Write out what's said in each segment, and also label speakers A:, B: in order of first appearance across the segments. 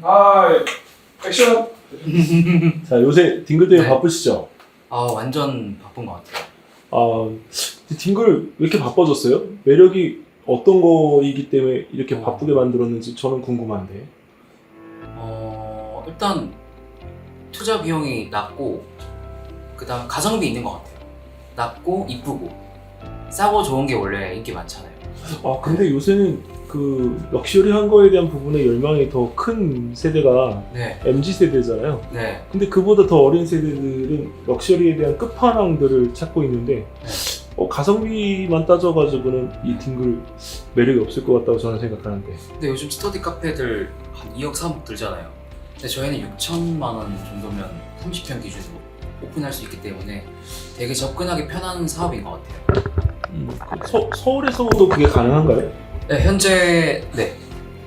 A: 아, 액션!
B: 자, 요새 딩글 때문에
C: 네.
B: 바쁘시죠?
C: 완전 바쁜 것 같아요.
B: 아, 딩글 왜 이렇게 바빠졌어요? 매력이 어떤 거이기 때문에 이렇게 바쁘게 만들었는지 저는 궁금한데.
C: 일단 투자 비용이 낮고 그다음 가성비 있는 것 같아요. 낮고 이쁘고 싸고 좋은 게 원래 인기 많잖아요.
B: 아, 근데 요새는 그 럭셔리한 거에 대한 부분에 열망이 더 큰 세대가
C: 네,
B: MZ 세대잖아요.
C: 네.
B: 근데 그보다 더 어린 세대들은 럭셔리에 대한 끝판왕들을 찾고 있는데 가성비만 따져가지고는 이 딩글 매력이 없을 것 같다고 저는 생각하는데.
C: 근데 요즘 스터디 카페들 한 2억 3억 들잖아요. 근데 저희는 6천만 원 정도면 30평 기준으로 오픈할 수 있기 때문에 되게 접근하기 편한 사업인 것 같아요.
B: 서울에서도 그게 가능한가요?
C: 네, 현재 네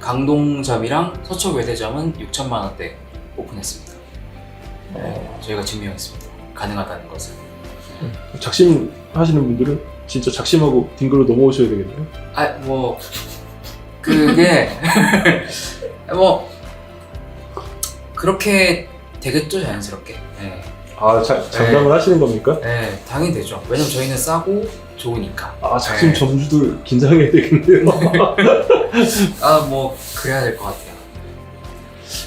C: 강동점이랑 서초 외대점은 6천만 원대 오픈했습니다. 네, 저희가 증명했습니다. 가능하다는 것을.
B: 작심 하시는 분들은 진짜 작심하고 딩글로 넘어오셔야 되겠네요.
C: 뭐 그게 뭐 그렇게 되겠죠, 자연스럽게. 네,
B: 아, 장담을 하시는 겁니까?
C: 네, 당연히 되죠. 왜냐면 저희는 싸고 좋으니까.
B: 아, 작심
C: 네.
B: 점주들 긴장해야 되겠네요.
C: 뭐 그래야 될 것 같아요.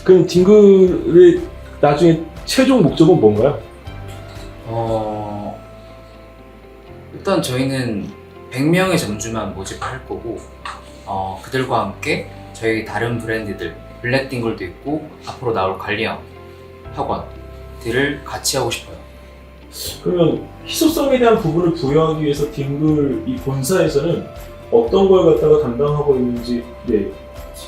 B: 그럼 딩글의 나중에 최종 목적은 뭔가요?
C: 일단 저희는 100명의 점주만 모집할 거고 그들과 함께 저희 다른 브랜드들 블랙딩글도 있고 앞으로 나올 관리형 학원들을 같이 하고 싶어요.
B: 그러면 희소성에 대한 부분을 부여하기 위해서 딩글 이 본사에서는 어떤 걸 갖다가 담당하고 있는지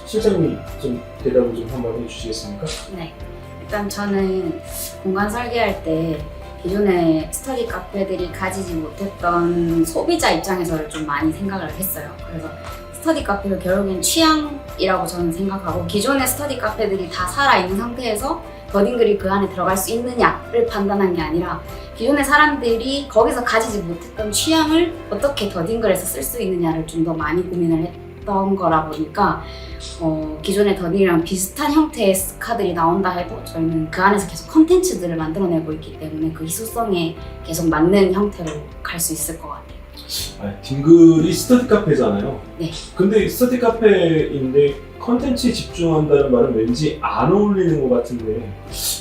B: 실장님이 좀 대답을 좀 한번 해주시겠습니까?
D: 네. 일단 저는 공간 설계할 때 기존의 스터디 카페들이 가지지 못했던 소비자 입장에서 좀 많이 생각을 했어요. 그래서 스터디 카페도 결국엔 취향이라고 저는 생각하고 기존의 스터디 카페들이 다 살아있는 상태에서 더딩글이 그 안에 들어갈 수 있느냐를 판단한 게 아니라 기존의 사람들이 거기서 가지지 못했던 취향을 어떻게 더딩글에서 쓸 수 있느냐를 좀 더 많이 고민을 했던 거라 보니까 기존의 더딩이랑 비슷한 형태의 스카들이 나온다 해도 저희는 그 안에서 계속 컨텐츠들을 만들어내고 있기 때문에 그 희소성에 계속 맞는 형태로 갈 수 있을 것 같아요.
B: 딩글이 스터디 카페잖아요.
D: 네.
B: 근데 스터디 카페인데 컨텐츠에 집중한다는 말은 왠지 안 어울리는 것 같은데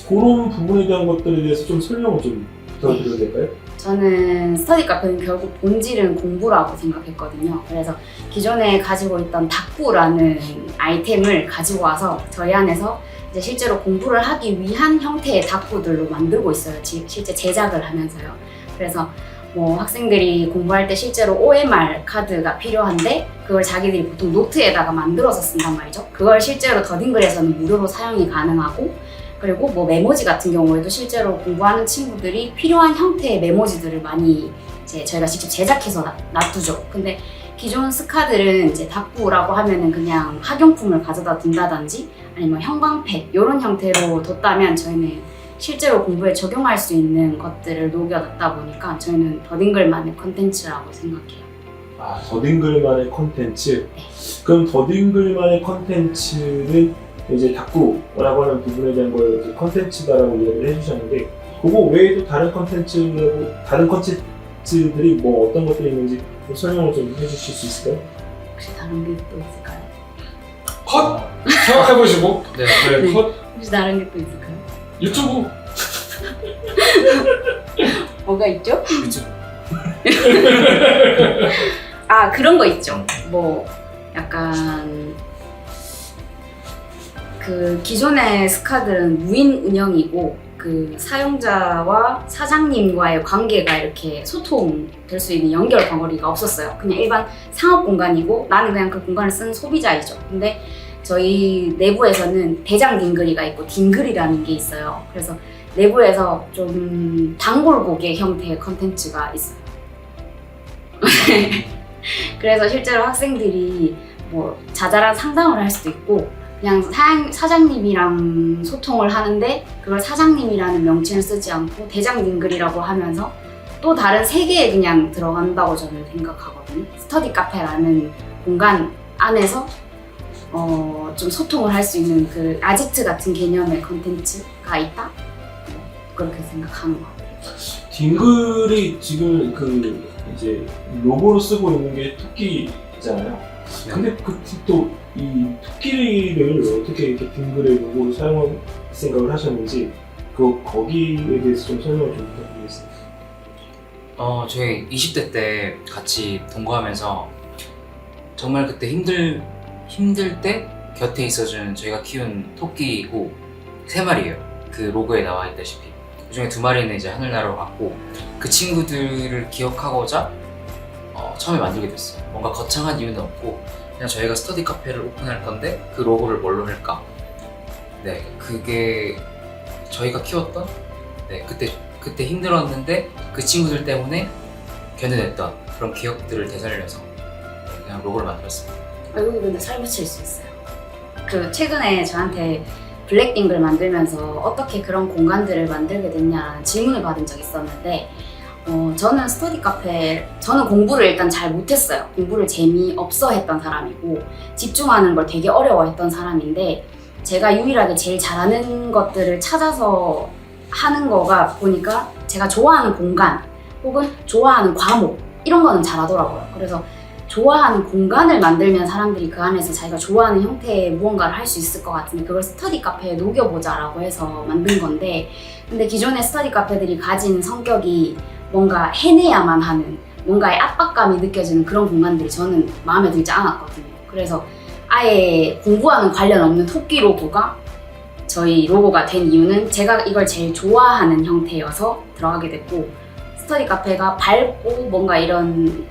B: 그런 부분에 대한 것들에 대해서 좀 설명을 좀 부탁드려도 될까요?
D: 저는 스터디 카페는 결국 본질은 공부라고 생각했거든요. 그래서 기존에 가지고 있던 닥부라는 아이템을 가지고 와서 저희 안에서 이제 실제로 공부를 하기 위한 형태의 닥부들로 만들고 있어요. 실제 제작을 하면서요. 그래서 뭐 학생들이 공부할 때 실제로 OMR 카드가 필요한데 그걸 자기들이 보통 노트에다가 만들어서 쓴단 말이죠. 그걸 실제로 더딩글에서는 무료로 사용이 가능하고 그리고 뭐 메모지 같은 경우에도 실제로 공부하는 친구들이 필요한 형태의 메모지들을 많이 이제 저희가 직접 제작해서 놔두죠. 근데 기존 스카들은 이제 닥부라고 하면은 그냥 학용품을 가져다 둔다든지 아니면 형광펜 이런 형태로 뒀다면 저희는 실제로 공부에 적용할 수 있는 것들을 녹여놨다 보니까 저희는 더딩글만의 컨텐츠라고 생각해요.
B: 아, 더딩글만의 컨텐츠. 그럼 더딩글만의 컨텐츠는 이제 닥구라고 하는 부분에 대한 걸 이제 컨텐츠다라고 이야기를 해주셨는데 그거 외에도 다른 컨텐츠들이 뭐 어떤 것들이 있는지 좀 설명을 좀 해주실 수 있을까요?
D: 혹시 다른 게 또 있을까요?
A: 컷! 생각해보시고.
C: 네.
A: 네, 컷.
D: 혹시 다른 게 또 있을까요?
A: 유튜브.
D: 뭐가 있죠?
C: 유튜브.
D: 아 그런 거 있죠. 뭐 약간 그 기존의 스카들은 무인 운영이고 그 사용자와 사장님과의 관계가 이렇게 소통될 수 있는 연결 덩어리가 없었어요. 그냥 일반 상업 공간이고 나는 그냥 그 공간을 쓰는 소비자이죠. 근데 저희 내부에서는 대장 딩글이가 있고 딩글이라는 게 있어요. 그래서 내부에서 좀 단골 고객 형태의 컨텐츠가 있어요. 그래서 실제로 학생들이 뭐 자잘한 상담을 할 수도 있고 그냥 사장님이랑 소통을 하는데 그걸 사장님이라는 명칭을 쓰지 않고 대장 딩글이라고 하면서 또 다른 세계에 그냥 들어간다고 저는 생각하거든요. 스터디 카페라는 공간 안에서 좀 소통을 할 수 있는 그 아지트 같은 개념의 컨텐츠가 있다? 그렇게 생각하는 것 같아요.
B: 딩글이 지금 그 이제 로고로 쓰고 있는 게 토끼잖아요. 근데 또 이 토끼를 어떻게 이렇게 딩글의 로고로 사용할 생각을 하셨는지 거기에 대해서 좀 설명을 좀 부탁드리겠습니다.
C: 저희 20대 때 같이 동거하면서 정말 그때 힘들 때 곁에 있어준 저희가 키운 토끼고 3마리예요. 그 로고에 나와 있다시피. 그 중에 2마리는 이제 하늘나라로 갔고 그 친구들을 기억하고자 처음에 만들게 됐어요. 뭔가 거창한 이유는 없고 그냥 저희가 스터디 카페를 오픈할 건데 그 로고를 뭘로 할까? 네, 그게 저희가 키웠던 그때 힘들었는데 그 친구들 때문에 견뎌냈던 그런 기억들을 되살려서 그냥 로고를 만들었습니다.
D: 여기 근데 살붙일 수 있어요. 그 최근에 저한테 블랙딩글 만들면서 어떻게 그런 공간들을 만들게 됐냐라는 질문을 받은 적이 있었는데 저는 스터디 카페, 저는 공부를 일단 잘 못했어요. 공부를 재미없어 했던 사람이고 집중하는 걸 되게 어려워했던 사람인데 제가 유일하게 제일 잘하는 것들을 찾아서 하는 거가 보니까 제가 좋아하는 공간 혹은 좋아하는 과목 이런 거는 잘하더라고요. 그래서 좋아하는 공간을 만들면 사람들이 그 안에서 자기가 좋아하는 형태의 무언가를 할 수 있을 것 같은데 그걸 스터디 카페에 녹여보자라고 해서 만든 건데 근데 기존의 스터디 카페들이 가진 성격이 뭔가 해내야만 하는 뭔가의 압박감이 느껴지는 그런 공간들이 저는 마음에 들지 않았거든요. 그래서 아예 공부와는 관련 없는 토끼 로고가 저희 로고가 된 이유는 제가 이걸 제일 좋아하는 형태여서 들어가게 됐고 스터디 카페가 밝고 뭔가 이런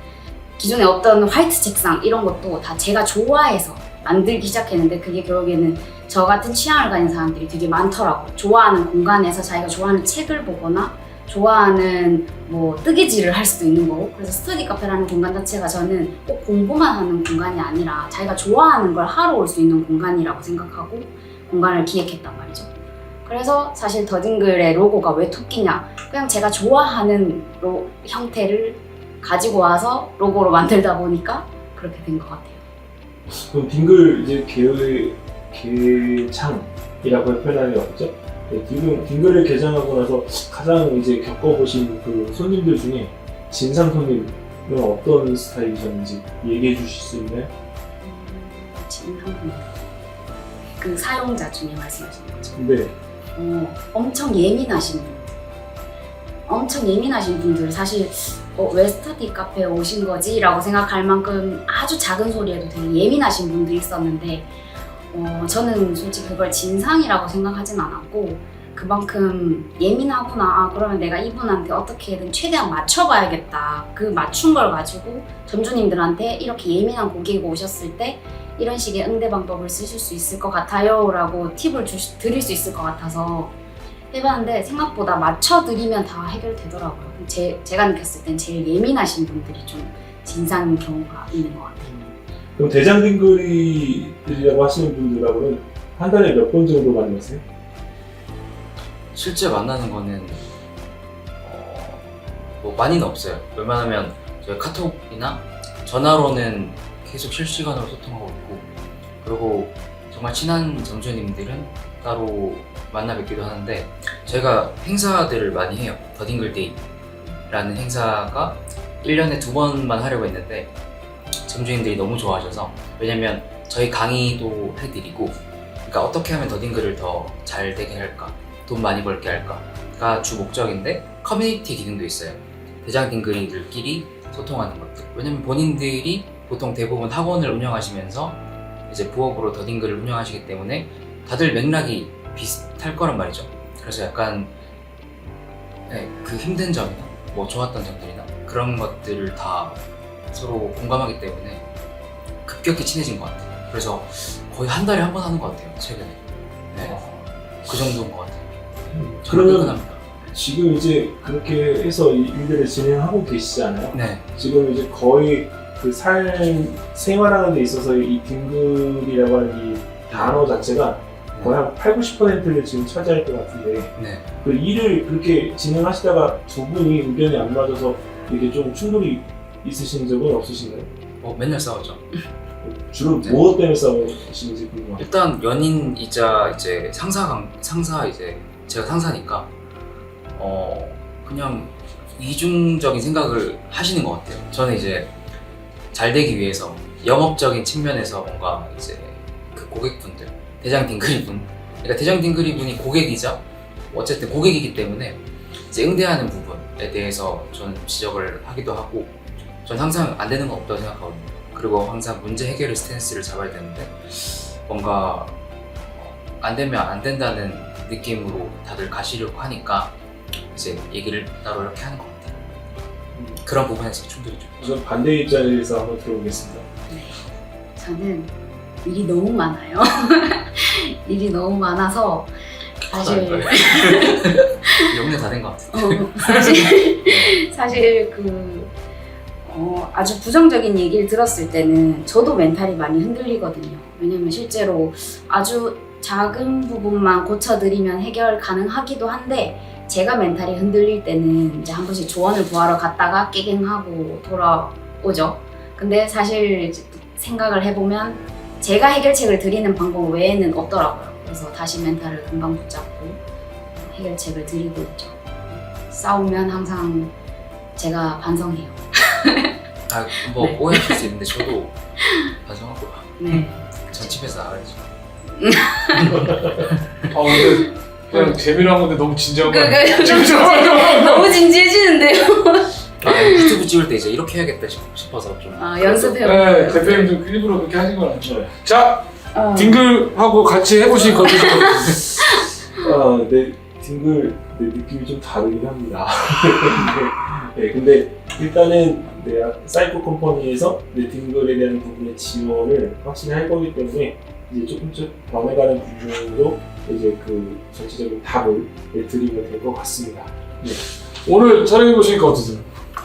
D: 기존에 없던 화이트 책상 이런 것도 다 제가 좋아해서 만들기 시작했는데 그게 결국에는 저 같은 취향을 가진 사람들이 되게 많더라고요. 좋아하는 공간에서 자기가 좋아하는 책을 보거나 좋아하는 뭐 뜨개질을 할 수도 있는 거고 그래서 스터디 카페라는 공간 자체가 저는 꼭 공부만 하는 공간이 아니라 자기가 좋아하는 걸 하러 올 수 있는 공간이라고 생각하고 공간을 기획했단 말이죠. 그래서 사실 더딩글의 로고가 왜 토끼냐 그냥 제가 좋아하는 형태를 가지고 와서 로고로 만들다 보니까 그렇게 된 것 같아요.
B: 그럼 딩글 이제 개창이라고 표현하는 게 맞죠? 네, 딩글을 개장하고 나서 가장 이제 겪어보신 그 손님들 중에 진상 손님은 어떤 스타일이셨는지 얘기해 주실 수 있나요?
D: 진상 손님. 그 사용자 중에 말씀하시는 거죠?
B: 네.
D: 엄청 예민하신 분들 사실 왜 스터디 카페에 오신 거지? 라고 생각할 만큼 아주 작은 소리에도 되게 예민하신 분들이 있었는데 저는 솔직히 그걸 진상이라고 생각하진 않았고 그만큼 예민하구나 그러면 내가 이분한테 어떻게든 최대한 맞춰봐야겠다 그 맞춘 걸 가지고 점주님들한테 이렇게 예민한 고객이 오셨을 때 이런 식의 응대 방법을 쓰실 수 있을 것 같아요 라고 팁을 드릴 수 있을 것 같아서 해봤는데 생각보다 맞춰드리면 다 해결되더라고요. 제가 느꼈을 땐 제일 예민하신 분들이 좀 진상인 경우가 있는 것 같아요.
B: 그럼 대장 딩글이라고 하시는 분들하고는 한 달에 몇 번 정도 만나세요?
C: 실제 만나는 거는 뭐 많이는 없어요. 웬만하면 저희 카톡이나 전화로는 계속 실시간으로 소통하고 있고 그리고 정말 친한 점주님들은 따로 만나 뵙기도 하는데 저희가 행사들을 많이 해요. 더딩글데이라는 행사가 1년에 2번만 하려고 했는데 점주님들이 너무 좋아하셔서 왜냐면 저희 강의도 해드리고 그러니까 어떻게 하면 더딩글을 더 잘 되게 할까 돈 많이 벌게 할까가 주 목적인데 커뮤니티 기능도 있어요. 대장 딩글이들끼리 소통하는 것들 왜냐면 본인들이 보통 대부분 학원을 운영하시면서 이제 부업으로 더딩글을 운영하시기 때문에 다들 맥락이 비슷할 거란 말이죠. 그래서 약간 그 힘든 점이나 뭐 좋았던 점들이나 그런 것들을 다 서로 공감하기 때문에 급격히 친해진 것 같아요. 그래서 거의 한 달에 한 번 하는 것 같아요. 최근에. 네. 그 정도인 것 같아요.
B: 그러면
C: 끝납니다.
B: 지금 이제 그렇게 해서 이 일들을 진행하고 계시잖아요.
C: 네.
B: 지금 이제 거의 그 생활하는 데 있어서 이 딩글이라고 하는 이 단어 자체가 거의 한 80~90%를 지금 차지할 것 같은데
C: 네.
B: 그 일을 그렇게 진행하시다가 두 분이 의견이 안 맞아서 이게 좀 충돌이 있으신 적은 없으신가요?
C: 맨날 싸우죠.
B: 주로
C: 네.
B: 무엇 때문에 싸우시는지 궁금합니다.
C: 일단 연인이자 이제 상사 이제 제가 상사니까 그냥 이중적인 생각을 하시는 것 같아요. 저는 이제 잘 되기 위해서 영업적인 측면에서 뭔가 이제 그 고객분들 대장 딩그리분, 그러니까 대장 딩그리분이 고객이자 어쨌든 고객이기 때문에 이제 응대하는 부분에 대해서 저는 지적을 하기도 하고, 저는 항상 안 되는 건 없다고 생각하거든요. 그리고 항상 문제 해결의 스탠스를 잡아야 되는데 뭔가 안 되면 안 된다는 느낌으로 다들 가시려고 하니까 이제 얘기를 따로 이렇게 하는 것 같아요. 그런 부분에서 충돌이 좀
B: 우선 반대 입장에서 한번 들어보겠습니다.
D: 저는 일이 너무 많아요. 일이 너무 많아서 사실
C: 영내 다 된 것 같아요.
D: 사실 아주 부정적인 얘기를 들었을 때는 저도 멘탈이 많이 흔들리거든요. 왜냐면 실제로 아주 작은 부분만 고쳐드리면 해결 가능하기도 한데 제가 멘탈이 흔들릴 때는 이제 한 번씩 조언을 구하러 갔다가 깨갱하고 돌아오죠. 근데 사실 생각을 해보면 제가 해결책을 드리는 방법 외에는 없더라고요. 그래서 다시 멘탈을 금방 붙잡고 해결책을 드리고 있죠. 싸우면 항상 제가 반성해요.
C: 뭐 오해하실 수 있는데 저도 반성하고
D: 네.
C: 전 집에서 나가야죠.
A: 근데 그냥 재미난 건데 너무 진지한 거 아니야?
D: 너무 진지해지는데요.
C: 유튜브 찍을 때 이제 이렇게 해야겠다 싶어서 좀
D: 연습해요.
A: 네, 대표님도 일부러 그렇게 하신 건 아니죠.
B: 네.
A: 자, 딩글하고 같이 해보신 거죠?
B: 네, 딩글 느낌이 좀 다르긴 합니다. 네, 근데 일단은 사이코 컴퍼니에서 딩글에 대한 부분의 지원을 확실히 할 거기 때문에 이제 조금씩 변해가는 부분으로 이제 그 전체적인 답을 드리면 될 것 같습니다. 네.
A: 오늘 촬영해보시니까 어떠세요?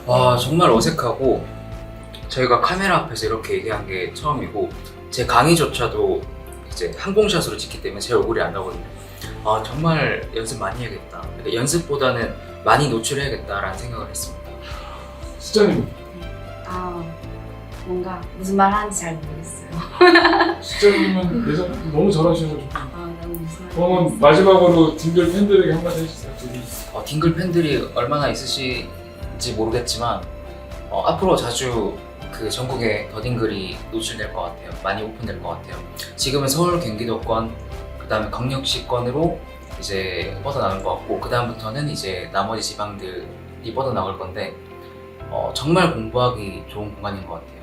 C: 와, 정말 어색하고 저희가 카메라 앞에서 이렇게 얘기한 게 처음이고 제 강의조차도 이제 항공샷으로 찍기 때문에 제 얼굴이 안 나오거든요. 정말 연습 많이 해야겠다. 그러니까 연습보다는 많이 노출해야겠다라는 생각을 했습니다.
A: 수장님,
D: 뭔가 무슨 말 하는지 잘 모르겠어요.
A: 수장님은 예전 너무 잘하시는 거
D: 너무 무슨 말
A: 그러면 마지막으로 딩글 팬들에게 한마디 해주세요.
C: 딩글 팬들이 얼마나 있으실지 모르겠지만 앞으로 자주 그 전국에 더 딩글이 노출될 것 같아요. 많이 오픈될 것 같아요. 지금은 서울, 경기도권, 그 다음에 광역시권으로 이제 뻗어나갈 것 같고, 그 다음부터는 이제 나머지 지방들이 뻗어나갈 건데 정말 공부하기 좋은 공간인 것 같아요.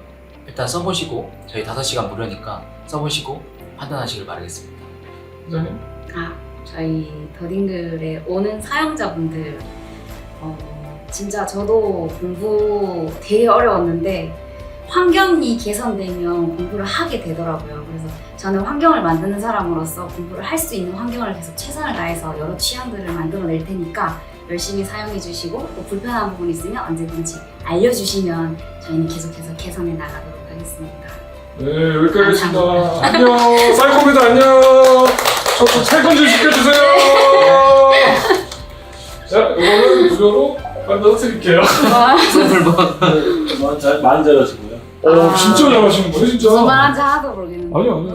C: 일단 써보시고, 저희 5시간 무료니까 써보시고 판단하시길 바라겠습니다.
A: 수장님?
D: 저희 더딩글에 오는 사용자분들 진짜 저도 공부 되게 어려웠는데 환경이 개선되면 공부를 하게 되더라고요. 그래서 저는 환경을 만드는 사람으로서 공부를 할 수 있는 환경을 계속 최선을 다해서 여러 취향들을 만들어낼 테니까 열심히 사용해 주시고 또 불편한 부분 있으면 언제든지 알려주시면 저희는 계속해서 개선해 나가도록 하겠습니다.
A: 네, 여기까지입니다. 안녕, 사이코미도 안녕. 저도 퇴근 좀 시켜주세요. 자, 이거는 무료로 만들어 드릴게요.
C: 선물만
B: 많이 잘하시고요.
A: 진짜 잘하시는 거예요, 진짜.
D: 무슨 말 하는지 하나도 모르겠는데.
A: 아니요.